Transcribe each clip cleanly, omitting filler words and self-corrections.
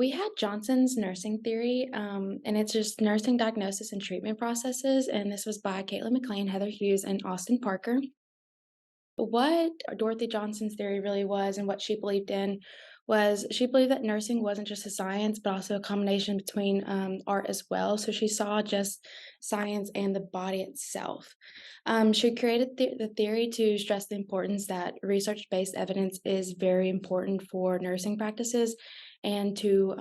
We had Johnson's nursing theory, and it's just nursing diagnosis and treatment processes. And this was by Kaitlin Mclain, Heather Hughes, and Austin Parker. What Dorothy Johnson's theory really was and what she believed in was she believed that nursing wasn't just a science, but also a combination between art as well. So she saw just science and the body itself. She created the theory to stress the importance that research based evidence is very important for nursing practices and to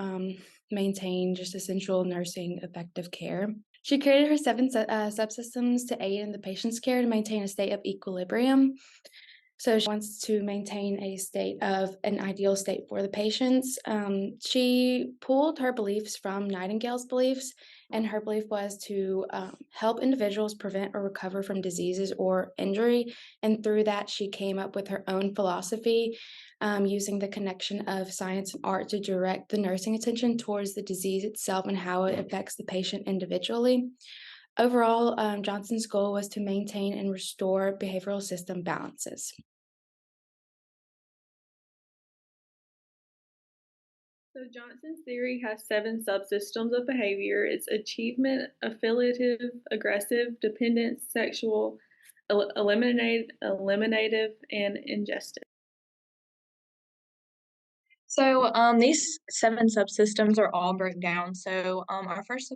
maintain just essential nursing effective care. She created her subsystems to aid in the patient's care to maintain a state of equilibrium. So she wants to maintain a state of an ideal state for the patients. She pulled her beliefs from Nightingale's beliefs, and her belief was to help individuals prevent or recover from diseases or injury. And through that, she came up with her own philosophy, using the connection of science and art to direct the nursing attention towards the disease itself and how it affects the patient individually. Overall, Johnson's goal was to maintain and restore behavioral system balances. So Johnson's theory has seven subsystems of behavior. It's achievement, affiliative, aggressive, dependent, sexual, eliminative, and ingestive. So these seven subsystems are all broke down. So our first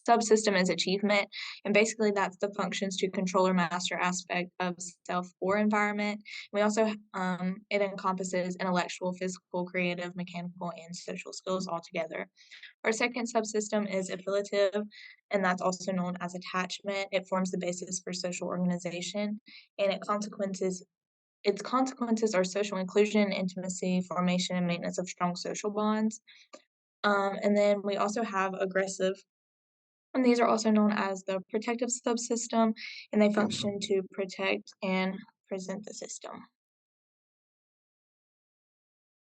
subsystem is achievement, and basically that's the functions to control or master aspect of self or environment. We also it encompasses intellectual, physical, creative, mechanical, and social skills altogether. Our second subsystem is affiliative, and that's also known as attachment. It forms the basis for social organization, and its consequences are social inclusion, intimacy, formation, and maintenance of strong social bonds. And then we also have aggressive, and these are also known as the protective subsystem, and they function to protect and present the system.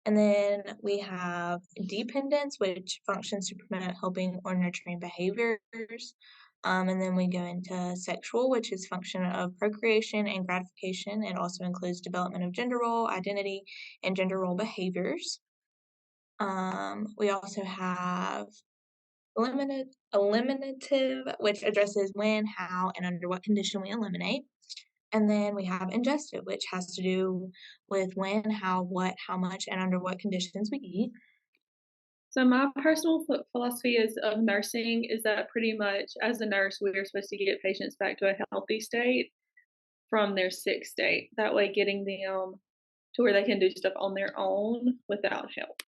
And then we have dependence, which functions to promote helping or nurturing behaviors. And then we go into sexual, which is function of procreation and gratification. It also includes development of gender role, identity, and gender role behaviors. We also have eliminative, which addresses when, how, and under what condition we eliminate. And then we have ingestive, which has to do with when, how, what, how much, and under what conditions we eat. So my personal philosophy is of nursing is that pretty much as a nurse, we are supposed to get patients back to a healthy state from their sick state. That way, getting them to where they can do stuff on their own without help.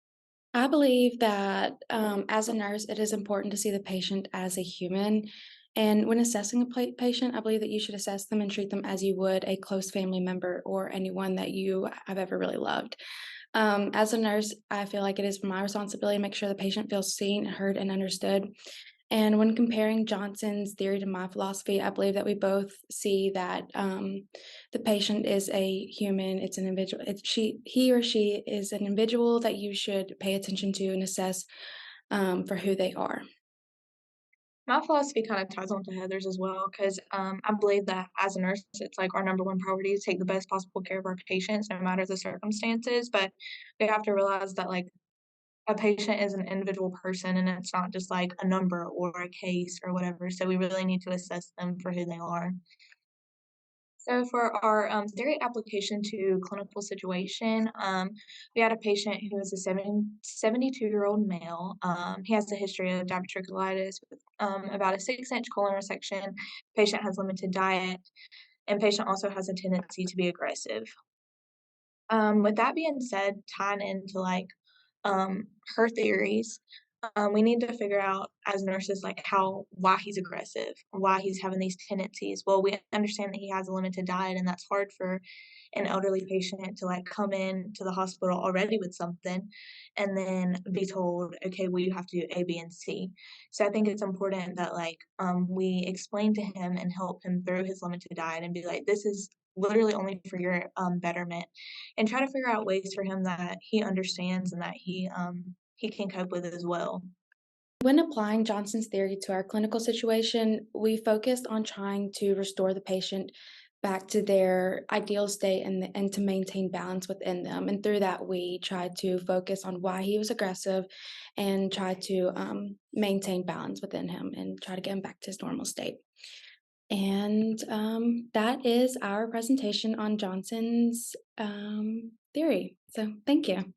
I believe that as a nurse, it is important to see the patient as a human. And when assessing a patient, I believe that you should assess them and treat them as you would a close family member or anyone that you have ever really loved. As a nurse, I feel like it is my responsibility to make sure the patient feels seen, heard, and understood. And when comparing Johnson's theory to my philosophy, I believe that we both see that the patient is a human. It's an individual. He or she is an individual that you should pay attention to and assess for who they are. My philosophy kind of ties on to Heather's as well, because I believe that as a nurse, it's like our number one priority to take the best possible care of our patients, no matter the circumstances. But we have to realize that like a patient is an individual person, and it's not just like a number or a case or whatever. So we really need to assess them for who they are. So for our theory application to clinical situation, we had a patient who was a 72-year-old male. He has a history of diverticulitis with about a 6-inch colon resection. Patient has limited diet, and patient also has a tendency to be aggressive. With that being said, tying into like her theories, we need to figure out as nurses like why he's aggressive, why he's having these tendencies. Well, we understand that he has a limited diet, and that's hard for an elderly patient to like come in to the hospital already with something and then be told, okay, well, you have to do A, B, and C. So I think it's important that like we explain to him and help him through his limited diet and be like, this is literally only for your betterment, and try to figure out ways for him that he understands and that he can cope with as well. When applying Johnson's theory to our clinical situation, we focused on trying to restore the patient back to their ideal state and to maintain balance within them. And through that, we tried to focus on why he was aggressive and try to maintain balance within him and try to get him back to his normal state. And that is our presentation on Johnson's theory. So thank you.